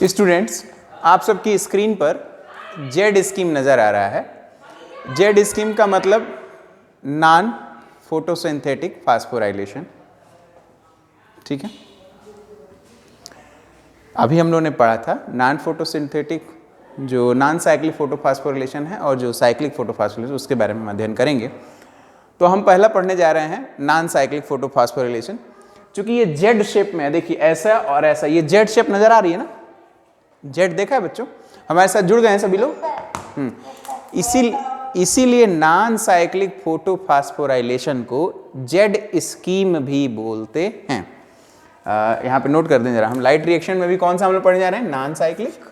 Students, आप सबकी screen पर जेड स्कीम नज़र आ रहा है। जेड स्कीम का मतलब नॉन फोटोसिंथेटिक फास्फोराइलेशन, ठीक है। अभी हम लोगों ने पढ़ा था नॉन फोटोसिंथेटिक, जो नॉन साइक्लिक फोटोफास्फोराइलेशन है, और जो साइक्लिक फोटोफास्फोराइलेशन, उसके बारे में हम अध्ययन करेंगे। तो हम पहला पढ़ने जा रहे हैं नॉन साइक्लिक फोटोफास्फोराइलेशन। चूंकि ये जेड शेप में है, देखिए ऐसा और ऐसा, ये जेड शेप नजर आ रही है ना, जेड देखा है बच्चों, हमारे साथ जुड़ गए हैं सभी लोग। इसीलिए नॉन साइक्लिक फोटोफास्फोराइलेशन को जेड स्कीम भी बोलते हैं। यहाँ पे नोट कर दें जरा, हम लाइट रिएक्शन में भी कौन सा हम लोग पढ़ने जा रहे हैं, नॉन साइक्लिक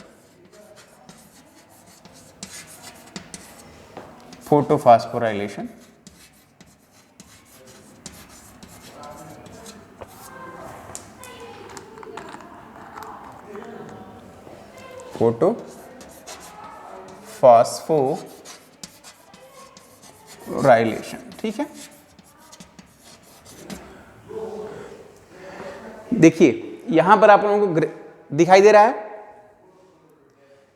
फोटोफास्फोराइलेशन। फोटोफास्फोराइलेशन, ठीक है। देखिए यहां पर आप लोगों को दिखाई दे रहा है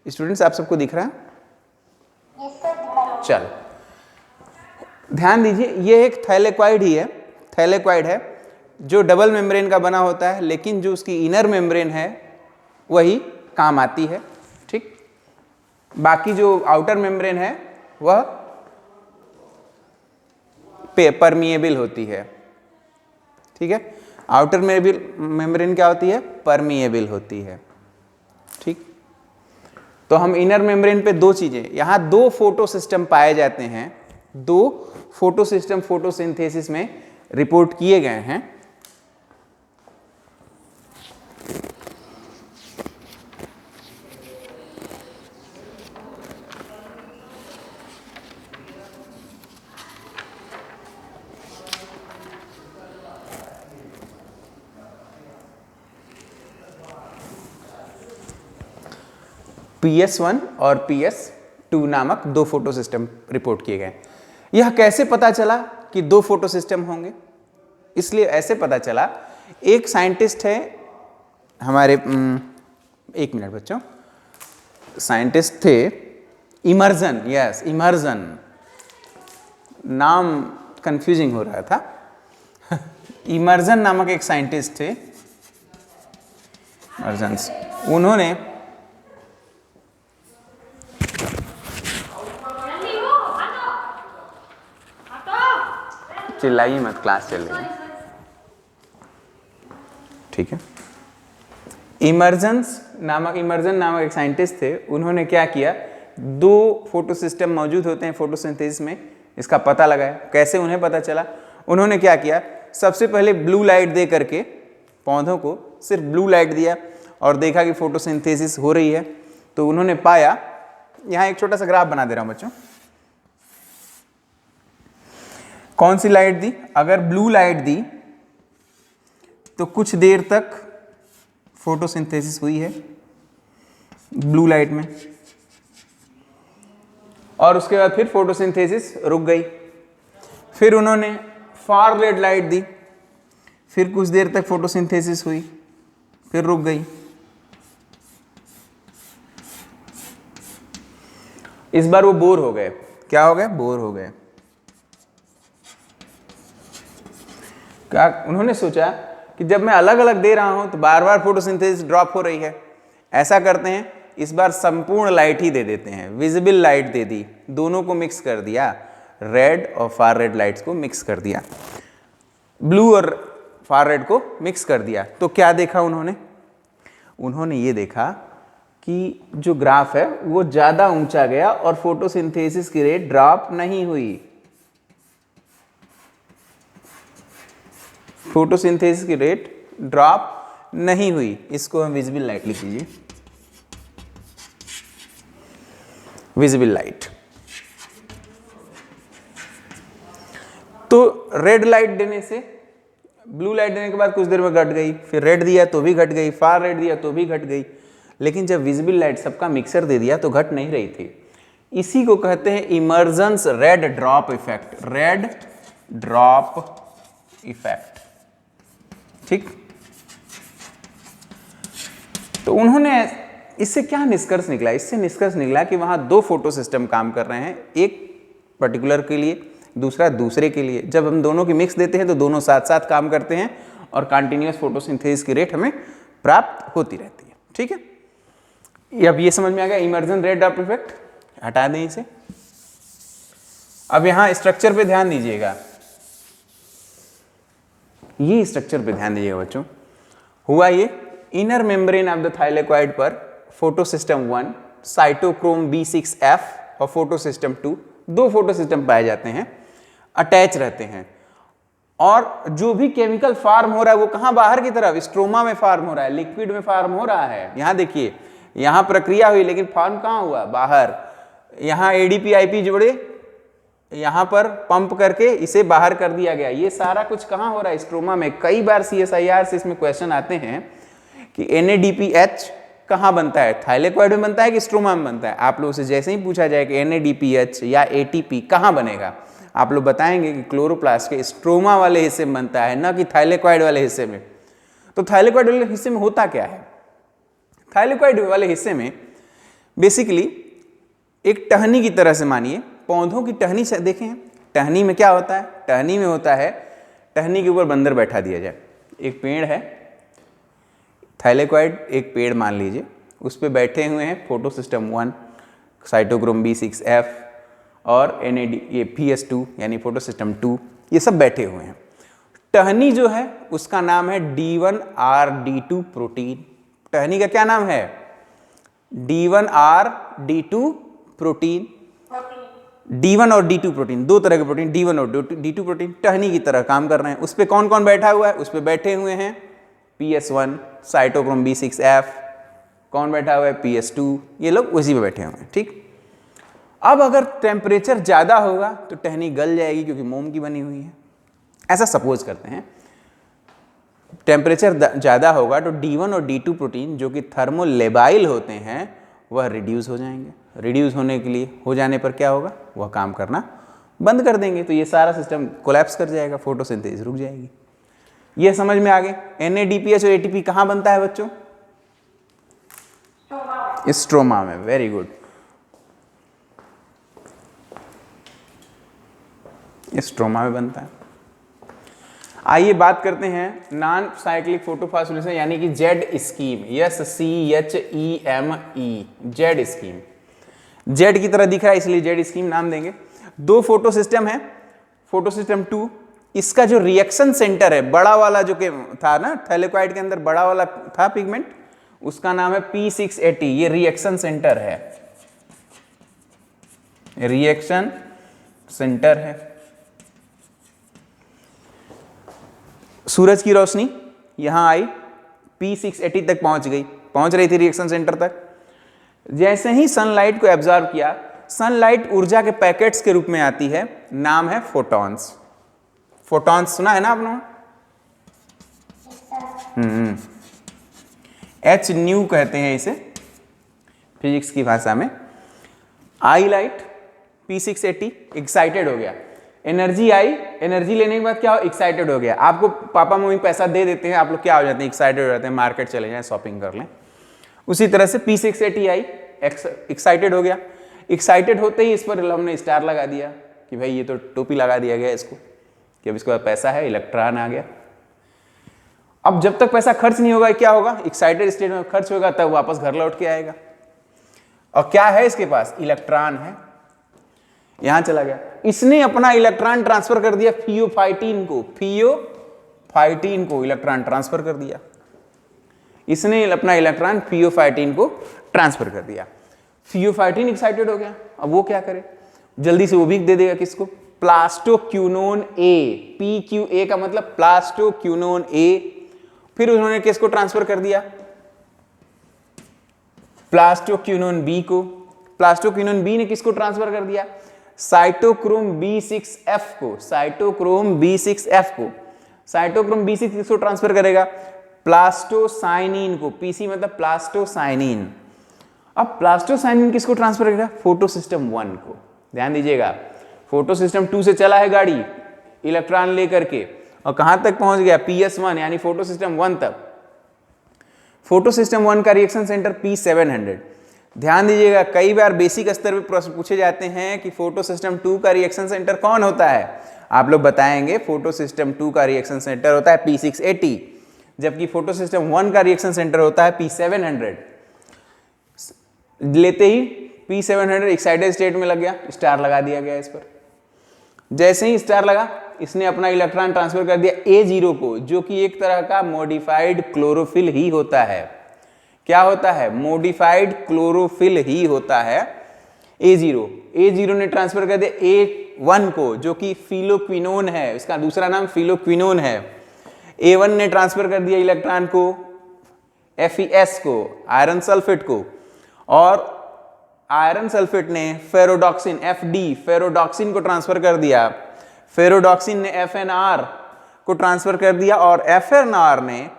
स्टूडेंट्स, आप सबको दिख रहा है? चल ध्यान दीजिए, ये एक थैलेक्वाइड ही है, थैलेक्वाइड है जो डबल मेम्ब्रेन का बना होता है, लेकिन जो उसकी इनर मेम्ब्रेन है वही काम आती है, ठीक। बाकी जो आउटर मेम्ब्रेन है वह परमिएबल होती है, ठीक है। आउटर मेम्ब्रेन क्या होती है, परमिएबल होती है, ठीक। तो हम इनर मेम्ब्रेन पे दो चीजें, यहां दो फोटो सिस्टम पाए जाते हैं, दो फोटो सिस्टम फोटोसिंथेसिस में रिपोर्ट किए गए हैं। PS1 और PS2 नामक दो फोटो सिस्टम रिपोर्ट किए गए। यह कैसे पता चला कि दो फोटो सिस्टम होंगे? इसलिए ऐसे पता चला, एक साइंटिस्ट है हमारे, एक मिनट बच्चों, साइंटिस्ट थे इमर्जन, यस इमर्जन, नाम कंफ्यूजिंग हो रहा था। इमर्जन नामक एक साइंटिस्ट थे, इमर्जन, उन्होंने चिल्लाइए मत, क्लास चल रही है, ठीक है। इमर्जन नामक एक साइंटिस्ट थे, उन्होंने क्या किया, दो फोटो सिस्टम मौजूद होते हैं फोटोसिंथेसिस में, इसका पता लगाया। कैसे उन्हें पता चला? उन्होंने क्या किया, सबसे पहले ब्लू लाइट दे करके पौधों को सिर्फ ब्लू लाइट दिया और देखा कि फोटोसिंथेसिस हो रही है। तो उन्होंने पाया, यहाँ एक छोटा सा ग्राफ बना दे रहा हूं बच्चों, कौन सी लाइट दी, अगर ब्लू लाइट दी तो कुछ देर तक फोटोसिंथेसिस हुई है ब्लू लाइट में, और उसके बाद फिर फोटोसिंथेसिस रुक गई। फिर उन्होंने फार रेड लाइट दी, फिर कुछ देर तक फोटोसिंथेसिस हुई, फिर रुक गई। इस बार वो बोर हो गए। क्या हो गए? बोर हो गए। क्या उन्होंने सोचा कि जब मैं अलग अलग दे रहा हूं तो बार बार फोटोसिंथेसिस ड्रॉप हो रही है, ऐसा करते हैं इस बार संपूर्ण लाइट ही दे देते हैं, विजिबल लाइट दे दी, दोनों को मिक्स कर दिया, रेड और फार रेड लाइट्स को मिक्स कर दिया, ब्लू और फार रेड को मिक्स कर दिया। तो क्या देखा उन्होंने ये देखा कि जो ग्राफ है वो ज्यादा ऊंचा गया और फोटोसिंथेसिस की रेट ड्रॉप नहीं हुई। फोटोसिंथेसिस की रेट ड्रॉप नहीं हुई। इसको हम विजिबल लाइट लिख लीजिए, विजिबल लाइट। तो रेड लाइट देने से, ब्लू लाइट देने के बाद कुछ देर में घट गई, फिर रेड दिया तो भी घट गई, फार रेड दिया तो भी घट गई, लेकिन जब विजिबल लाइट सबका मिक्सर दे दिया तो घट नहीं रही थी। इसी को कहते हैं emergence red drop effect, red drop effect, ठीक। तो उन्होंने इससे क्या निष्कर्ष निकला? इससे निष्कर्ष निकला कि वहाँ दो फोटो सिस्टम काम कर रहे हैं, एक पर्टिकुलर के लिए, दूसरा दूसरे के लिए। जब हम दोनों की मिक्स देते हैं तो दोनों साथ साथ काम करते हैं और कंटिन्यूअस फोटोसिंथेसिस की रेट हमें प्राप्त होती रहती है। ठीक है, अब ये समझ में आ गया इमर्जन रेड ड्रॉप इफेक्ट। हटा दें इसे। अब यहाँ स्ट्रक्चर पे ध्यान दीजिएगा, ये स्ट्रक्चर पे ध्यान दीजिएगा बच्चों। हुआ ये, inner membrane of the thylakoid पर फोटो सिस्टम 1 साइटोक्रोम B6F और फोटो सिस्टम 2, दो फोटो सिस्टम पाए जाते हैं, अटैच रहते हैं। और जो भी केमिकल फार्म हो रहा है वो कहाँ बाहर की तरफ स्ट्रोमा में फार्म हो रहा है, लिक्विड में फार्म हो रहा है। यहाँ देखिए, यहाँ प्रक्रिया हुई लेकिन फार्म कहाँ हुआ? बाहर। यहाँ ADP IP जोड़े, यहाँ पर पंप करके इसे बाहर कर दिया गया। ये सारा कुछ कहाँ हो रहा है? स्ट्रोमा में। कई बार CSIR से इसमें क्वेश्चन आते हैं कि NADPH कहाँ बनता है, थाइलेकोइड में बनता है कि स्ट्रोमा में बनता है? आप लोगों से जैसे ही पूछा जाए कि NADPH या ATP कहाँ बनेगा, आप लोग बताएंगे कि क्लोरोप्लास्ट के स्ट्रोमा वाले हिस्से में बनता है, ना कि थाइलेकोइड वाले हिस्से में। तो थाइलेकोइड वाले हिस्से में होता क्या है? थाइलेकोइड वाले हिस्से में बेसिकली एक टहनी की तरह से, मानिए पौधों की टहनी से देखें, टहनी में क्या होता है? टहनी में होता है, टहनी के ऊपर बंदर बैठा दिया जाए। एक पेड़ है, थाइलेकोइड एक पेड़ मान लीजिए, उस पर बैठे हुए हैं फोटो सिस्टम 1 साइटोक्रोम B6F और NAD ये PS2 यानी फोटो सिस्टम 2, ये सब बैठे हुए हैं। टहनी जो है उसका नाम है D1RD2 प्रोटीन। टहनी का क्या नाम है? D1RD2 protein. D1 और D2 प्रोटीन, दो तरह के प्रोटीन, D1 और D2 प्रोटीन टहनी की तरह काम कर रहे हैं। उस पर कौन कौन बैठा हुआ है? उस पर बैठे हुए हैं PS1 साइटोक्रोम B6F, कौन बैठा हुआ है? PS2, ये लोग उसी पे बैठे हुए हैं। ठीक, अब अगर टेम्परेचर ज़्यादा होगा तो टहनी गल जाएगी क्योंकि मोम की बनी हुई है। ऐसा सपोज करते हैं, टेम्परेचर ज़्यादा होगा तो D1 और D2 प्रोटीन जो कि थर्मोलेबाइल होते हैं वह रिड्यूस हो जाएंगे। रिड्यूस होने के लिए हो जाने पर क्या होगा? वह काम करना बंद कर देंगे, तो ये सारा सिस्टम कोलैप्स कर जाएगा, फोटोसिंथेसिस रुक जाएगी। ये समझ में आ गए। NADPH और ATP कहाँ बनता है बच्चों? स्ट्रोमा में। वेरी गुड, स्ट्रोमा में बनता है। आइए बात करते हैं नॉन साइक्लिक फोटोफॉस्फोरिलेशन यानी कि Z scheme. SCHEME, Z scheme. Z की तरह दिख रहा है इसलिए जेड स्कीम नाम देंगे। दो फोटो सिस्टम है, फोटो सिस्टम 2, इसका जो रिएक्शन सेंटर है, बड़ा वाला जो के था ना थैलेकोइड के अंदर, बड़ा वाला था पिगमेंट, उसका नाम है P680। ये रिएक्शन सेंटर है, रिएक्शन सेंटर है। सूरज की रोशनी यहां आई, P680 तक पहुंच गई, पहुंच रही थी रिएक्शन सेंटर तक। जैसे ही सनलाइट को एब्जॉर्ब किया, सनलाइट ऊर्जा के पैकेट्स के रूप में आती है, नाम है फोटॉन्स। फोटॉन्स सुना है ना आपने? H न्यू कहते हैं इसे फिजिक्स की भाषा में। आई लाइट P680 एक्साइटेड हो गया, एनर्जी आई, एनर्जी लेने के बाद क्या हो? एक्साइटेड हो गया। आपको पापा मम्मी पैसा दे देते हैं, आप लोग क्या हो जाते हैं? एक्साइटेड हो जाते हैं, मार्केट चले जाएं, शॉपिंग कर लें। उसी तरह से P680 आई, एक्साइटेड हो गया। एक्साइटेड होते ही इस पर हमने स्टार लगा दिया कि भाई ये तो टोपी लगा दिया गया इसको कि अब इसके बाद पैसा है, इलेक्ट्रॉन आ गया। अब जब तक पैसा खर्च नहीं होगा क्या होगा? एक्साइटेड स्टेट में खर्च होगा, तब वापस घर लौट के आएगा। और क्या है इसके पास? इलेक्ट्रॉन है, यहां चला गया। इसने अपना इलेक्ट्रॉन ट्रांसफर कर दिया थियोफाइटीन को, थियोफाइटीन को इलेक्ट्रॉन ट्रांसफर कर दिया। इसने अपना इलेक्ट्रॉन थियोफाइटीन को ट्रांसफर कर दिया। थियोफाइटीन एक्साइटेड हो गया, अब वो क्या करे? जल्दी से वो भी दे देगा किसको? प्लास्टोक्यूनोन ए। PQA का मतलब प्लास्टोक्यूनोन ए। फिर उन्होंने किसको ट्रांसफर कर दिया? प्लास्टोक्यूनोन बी को। प्लास्टोक्यूनोन बी ने किसको ट्रांसफर कर दिया? साइटोक्रोम B6F को। साइटोक्रोम B6F को। साइटोक्रोम B6 किसको ट्रांसफर करेगा? प्लास्टोसाइनिन को। PC मतलब प्लास्टोसाइनिन। अब प्लास्टोसाइनिन किसको ट्रांसफर करेगा? फोटो सिस्टम 1 को। ध्यान दीजिएगा, फोटो सिस्टम 2 से चला है गाड़ी इलेक्ट्रॉन लेकर के, और कहां तक पहुंच गया? PS1 यानी फोटो सिस्टम 1 तक। फोटो सिस्टम 1 का रिएक्शन सेंटर P700। ध्यान दीजिएगा, कई बार बेसिक स्तर पे प्रश्न पूछे जाते हैं कि फोटो सिस्टम 2 का रिएक्शन सेंटर कौन होता है। आप लोग बताएंगे फोटो सिस्टम 2 का रिएक्शन सेंटर होता है P680, जबकि फोटो सिस्टम 1 का रिएक्शन सेंटर होता है P700। लेते ही P700 एक्साइटेड स्टेट में लग गया, स्टार लगा दिया गया इस पर। जैसे ही स्टार लगा, इसने अपना इलेक्ट्रॉन ट्रांसफर कर दिया A0 को, जो कि एक तरह का मॉडिफाइड क्लोरोफिल ही होता है। क्या होता है? मॉडिफाइड क्लोरोफिल ही होता है A0 ने ट्रांसफर कर दिया A1 को, जो कि फिलोक्विनोन है, इसका दूसरा नाम फिलोक्विनोन है। A1 ने ट्रांसफर कर दिया इलेक्ट्रॉन को FeS को, आयरन सल्फेट को, और आयरन सल्फेट ने फेरोडॉक्सिन FD फेरोडॉक्सिन को ट्रांसफर कर दिया। फेरोडॉक्सिन ने FNR को ट्रांसफर कर दिया, और FNR ने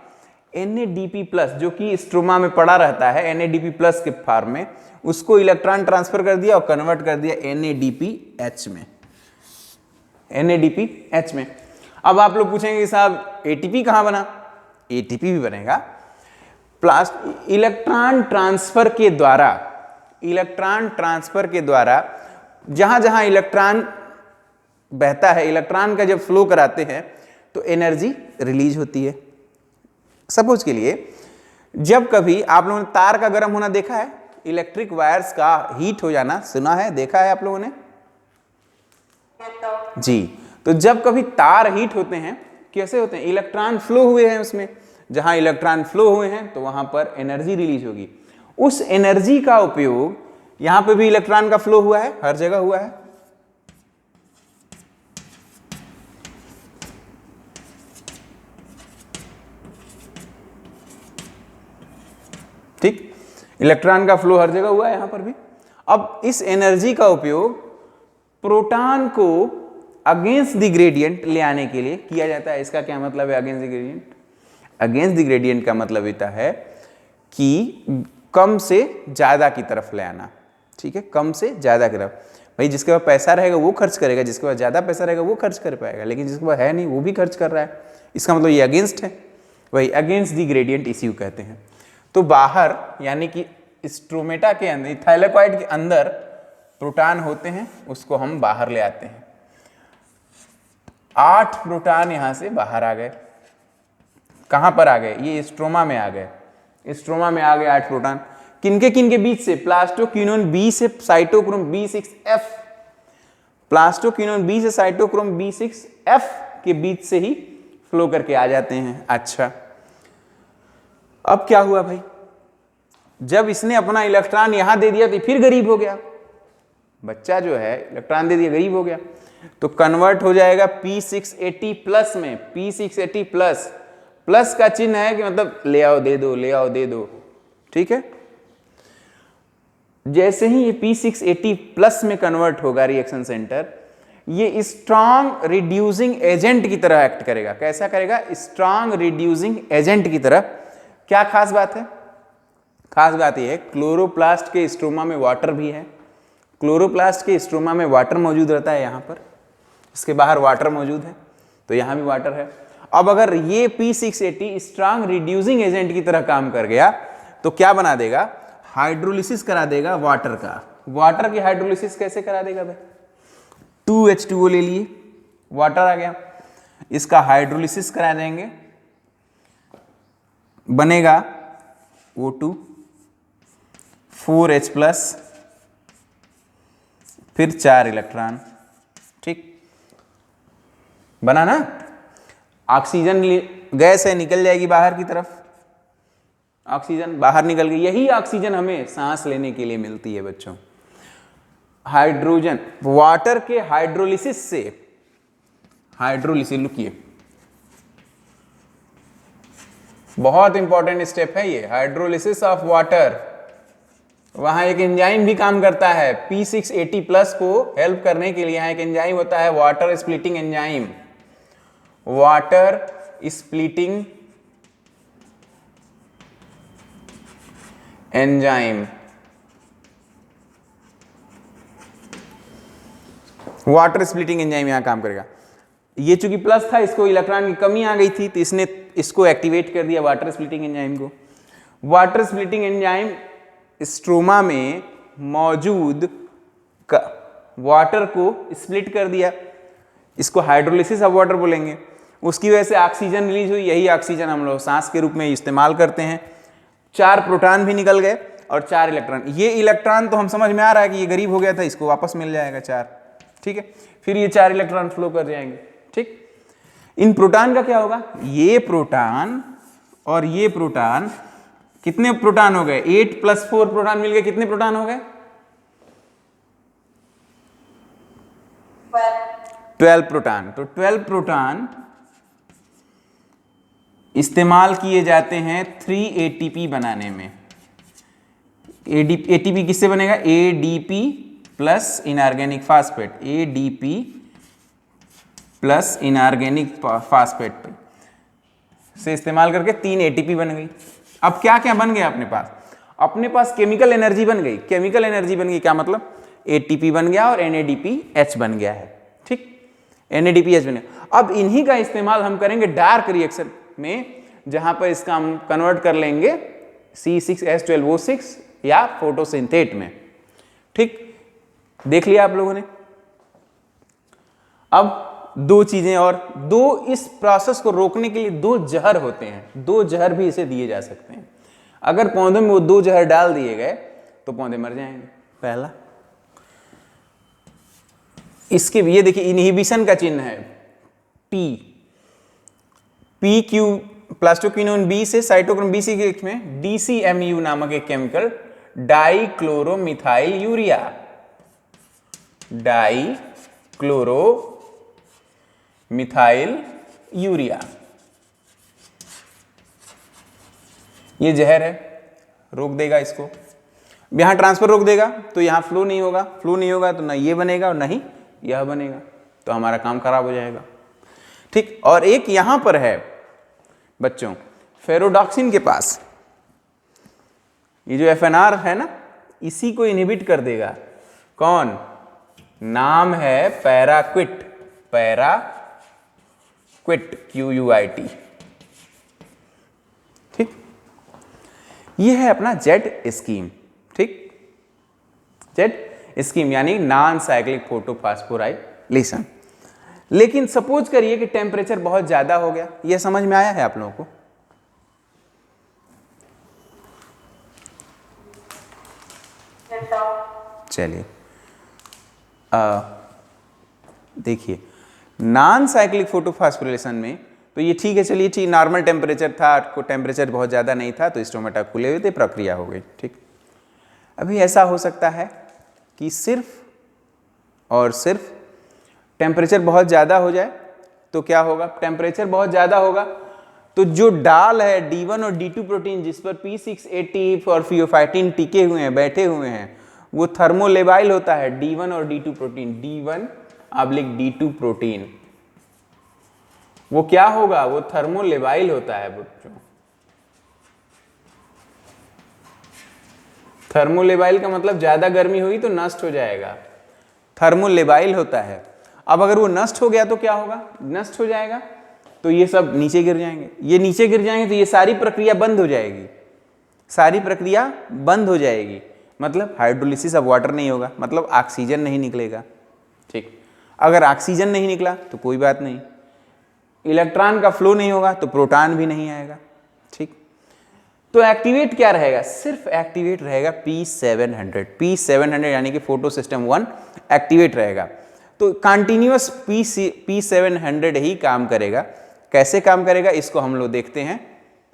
NADP+, जो कि स्ट्रोमा में पड़ा रहता है NADP+ के फॉर्म में, उसको इलेक्ट्रॉन ट्रांसफर कर दिया और कन्वर्ट कर दिया NADPH में। NADPH में। अब आप लोग पूछेंगे कि साहब ATP कहाँ बना? ATP भी बनेगा इलेक्ट्रॉन ट्रांसफर के द्वारा जहां जहां इलेक्ट्रॉन बहता है, इलेक्ट्रॉन का जब फ्लो कराते हैं तो एनर्जी रिलीज होती है। सपोज के लिए जब कभी आप लोगों ने तार का गर्म होना देखा है, इलेक्ट्रिक वायर्स का हीट हो जाना सुना है, देखा है आप लोगों ने जी। तो जब कभी तार हीट होते हैं, कैसे होते हैं? इलेक्ट्रॉन फ्लो हुए हैं उसमें, जहां इलेक्ट्रॉन फ्लो हुए हैं तो वहां पर एनर्जी रिलीज होगी। उस एनर्जी का उपयोग, यहां पे भी इलेक्ट्रॉन का फ्लो हुआ है, हर जगह हुआ है, ठीक, इलेक्ट्रॉन का फ्लो हर जगह हुआ है, यहां पर भी। अब इस एनर्जी का उपयोग प्रोटॉन को अगेंस्ट द ग्रेडियंट ले आने के लिए किया जाता है। इसका क्या मतलब है against the gradient? Against the gradient का मतलब होता है कि कम से ज्यादा की तरफ ले आना, ठीक है, कम से ज्यादा की तरफ। भाई जिसके पास पैसा रहेगा वो खर्च करेगा, जिसके पास ज्यादा पैसा रहेगा वो खर्च कर पाएगा, लेकिन जिसके पास है नहीं वो भी खर्च कर रहा है, इसका मतलब ये अगेंस्ट है, वही अगेंस्ट द ग्रेडियंट इसी को कहते हैं। तो बाहर यानी कि स्ट्रोमेटा के अंदर, थैलेकॉइड के अंदर प्रोटॉन होते हैं, उसको हम बाहर ले आते हैं। 8 प्रोटॉन यहां से बाहर आ गए। कहां पर आ गए? ये स्ट्रोमा में आ गए। स्ट्रोमा में आ गए 8 प्रोटॉन। किनके बीच से? प्लास्टोक्विनोन B से साइटोक्रोम B6F, प्लास्टोक्विनोन B से साइटोक्रोम B6F के बीच से ही फ्लो करके आ जाते हैं। अच्छा, अब क्या हुआ भाई? जब इसने अपना इलेक्ट्रॉन यहां दे दिया तो फिर गरीब हो गया, बच्चा जो है इलेक्ट्रॉन दे दिया गरीब हो गया, तो कन्वर्ट हो जाएगा P680+ में। P680+ प्लस का चिन्ह है कि मतलब ले आओ दे दो, ले आओ दे दो, ठीक है। जैसे ही ये P680+ में कन्वर्ट होगा रिएक्शन सेंटर, ये स्ट्रांग रिड्यूसिंग एजेंट की तरह एक्ट करेगा। कैसा करेगा? स्ट्रांग रिड्यूसिंग एजेंट की तरह। क्या खास बात है? खास बात यह है क्लोरोप्लास्ट के स्ट्रोमा में वाटर भी है। क्लोरोप्लास्ट के स्ट्रोमा में वाटर मौजूद रहता है, यहां पर इसके बाहर वाटर मौजूद है, तो यहां भी वाटर है। अब अगर ये P680 स्ट्रांग रिड्यूसिंग एजेंट की तरह काम कर गया तो क्या बना देगा? हाइड्रोलिसिस करा देगा वाटर का। वाटर की हाइड्रोलिसिस कैसे करा देगा भाई? 2H2O ले लिए, वाटर आ गया, इसका हाइड्रोलिसिस करा देंगे, बनेगा O2, 4H+, फिर 4 इलेक्ट्रॉन, ठीक बना ना। ऑक्सीजन गैस है, निकल जाएगी बाहर की तरफ, ऑक्सीजन बाहर निकल गई। यही ऑक्सीजन हमें सांस लेने के लिए मिलती है बच्चों। हाइड्रोजन, वाटर के हाइड्रोलिसिस से, हाइड्रोलिसिस लुकिए, बहुत इंपॉर्टेंट स्टेप है ये, हाइड्रोलिसिस ऑफ वाटर। वहां एक एंजाइम भी काम करता है P680+ को हेल्प करने के लिए। यहां एक एंजाइम होता है water splitting enzyme, water splitting enzyme, water splitting enzyme यहां काम करेगा। ये चूंकि प्लस था, इसको इलेक्ट्रॉन की कमी आ गई थी तो इसने इसको एक्टिवेट कर दिया वाटर स्प्लिटिंग एंजाइम को। वाटर स्प्लिटिंग एंजाइम स्ट्रोमा में मौजूद वाटर को स्प्लिट कर दिया, इसको हाइड्रोलिसिस ऑफ वाटर बोलेंगे। उसकी वजह से ऑक्सीजन रिलीज हुई, यही ऑक्सीजन हम लोग सांस के रूप में इस्तेमाल करते हैं। 4 प्रोटॉन भी निकल गए और 4 इलेक्ट्रॉन। ये इलेक्ट्रॉन तो हम समझ में आ रहा है कि ये गरीब हो गया था, इसको वापस मिल जाएगा 4, ठीक है। फिर ये 4 इलेक्ट्रॉन फ्लो कर जाएंगे, ठीक। इन प्रोटॉन का क्या होगा, ये प्रोटॉन और ये प्रोटॉन, कितने प्रोटॉन हो गए, 8 + 4 प्रोटॉन मिल गए, कितने प्रोटॉन हो गए, 12 प्रोटॉन। तो 12 प्रोटॉन इस्तेमाल किए जाते हैं 3 ATP बनाने में। ATP किससे बनेगा, ADP plus inorganic phosphate, ADP plus inorganic phosphate से इस्तेमाल करके 3 ATP बन गई। अब क्या क्या बन गया अपने पास केमिकल एनर्जी बन गई। केमिकल एनर्जी बन गई क्या मतलब, ATP बन गया और NADPH बन गया है, ठीक, NADPH बन गया। अब इन्हीं का इस्तेमाल हम करेंगे डार्क रिएक्शन में, जहां पर इसका हम कन्वर्ट कर लेंगे C6H12O6 या फोटोसिंथेट में, ठीक। देख लिया आप लोगों ने। अब 2 चीजें और, 2 इस प्रोसेस को रोकने के लिए 2 जहर होते हैं, 2 जहर भी इसे दिए जा सकते हैं। अगर पौधे में वो 2 जहर डाल दिए गए तो पौधे मर जाएंगे। पहला, इसके ये देखिए इनहिबिशन का चिन्ह है PQ प्लास्टोक्विनोन B से साइटोक्रोम BC के में DCMU नामक एक केमिकल, डाइक्लोरोमिथाइल यूरिया, डाइक्लोरोमिथाइल यूरिया, ये जहर है, रोक देगा इसको। यहां ट्रांसफर रोक देगा तो यहां फ्लो नहीं होगा, फ्लो नहीं होगा तो ना ये बनेगा और ना ही यह बनेगा, तो हमारा काम खराब हो जाएगा, ठीक। और एक यहां पर है बच्चों, फेरोडॉक्सिन के पास, ये जो FNR है ना, इसी को इनहिबिट कर देगा। कौन, नाम है पैराक्विट, QUIT, ठीक। ये है अपना जेड स्कीम, ठीक। जेड स्कीम यानी नॉन साइक्लिक फोटोफॉस्फोराइलेशन। लेकिन सपोज करिए कि टेम्परेचर बहुत ज्यादा हो गया, यह समझ में आया है आप लोगों को? चलिए देखिए, नॉन साइक्लिक फोटोफॉस्फोरिलेशन में तो ये ठीक है, चलिए ठीक, नॉर्मल टेम्परेचर था, को टेम्परेचर बहुत ज़्यादा नहीं था तो स्टोमेटा खुले हुए थे, प्रक्रिया हो गई, ठीक। अभी ऐसा हो सकता है कि सिर्फ और सिर्फ टेम्परेचर बहुत ज़्यादा हो जाए तो क्या होगा, टेम्परेचर बहुत ज़्यादा होगा तो जो डाल है D1 और D2 प्रोटीन जिस पर P680 और फियोफाइटिन टिके हुए हैं, बैठे हुए हैं, वो थर्मोलेबाइल होता है। D1 और D2 प्रोटीन, D1/D2 प्रोटीन वो क्या होगा, वो थर्मोलेबाइल होता है बच्चों। थर्मोलेबाइल का मतलब ज्यादा गर्मी हुई तो नष्ट हो जाएगा, थर्मोलेबाइल होता है। अब अगर वो नष्ट हो गया तो क्या होगा, नष्ट हो जाएगा तो ये सब नीचे गिर जाएंगे, ये नीचे गिर जाएंगे तो ये सारी प्रक्रिया बंद हो जाएगी, सारी प्रक्रिया बंद हो जाएगी। मतलब हाइड्रोलिसिस ऑफ वाटर नहीं होगा, मतलब ऑक्सीजन नहीं निकलेगा, ठीक। अगर ऑक्सीजन नहीं निकला तो कोई बात नहीं, इलेक्ट्रॉन का फ्लो नहीं होगा तो प्रोटॉन भी नहीं आएगा, ठीक। तो एक्टिवेट क्या रहेगा, सिर्फ एक्टिवेट रहेगा P700 यानी कि फोटो सिस्टम 1 एक्टिवेट रहेगा। तो कंटिन्यूअस P700 ही काम करेगा। कैसे काम करेगा इसको हम लोग देखते हैं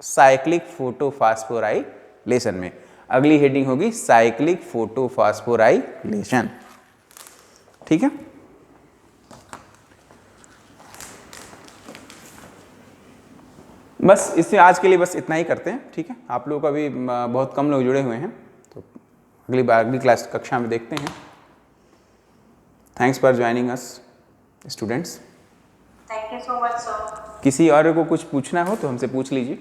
साइक्लिक फोटोफॉस्फोराइलेशन में। अगली हेडिंग होगी साइक्लिक फोटोफॉस्फोराइलेशन, ठीक है। बस इससे आज के लिए बस इतना ही करते हैं, ठीक है। आप लोग अभी बहुत कम लोग जुड़े हुए हैं तो अगली क्लास कक्षा में देखते हैं। Thanks for joining us students. Thank you so much sir. किसी और को कुछ पूछना हो तो हमसे पूछ लीजिए।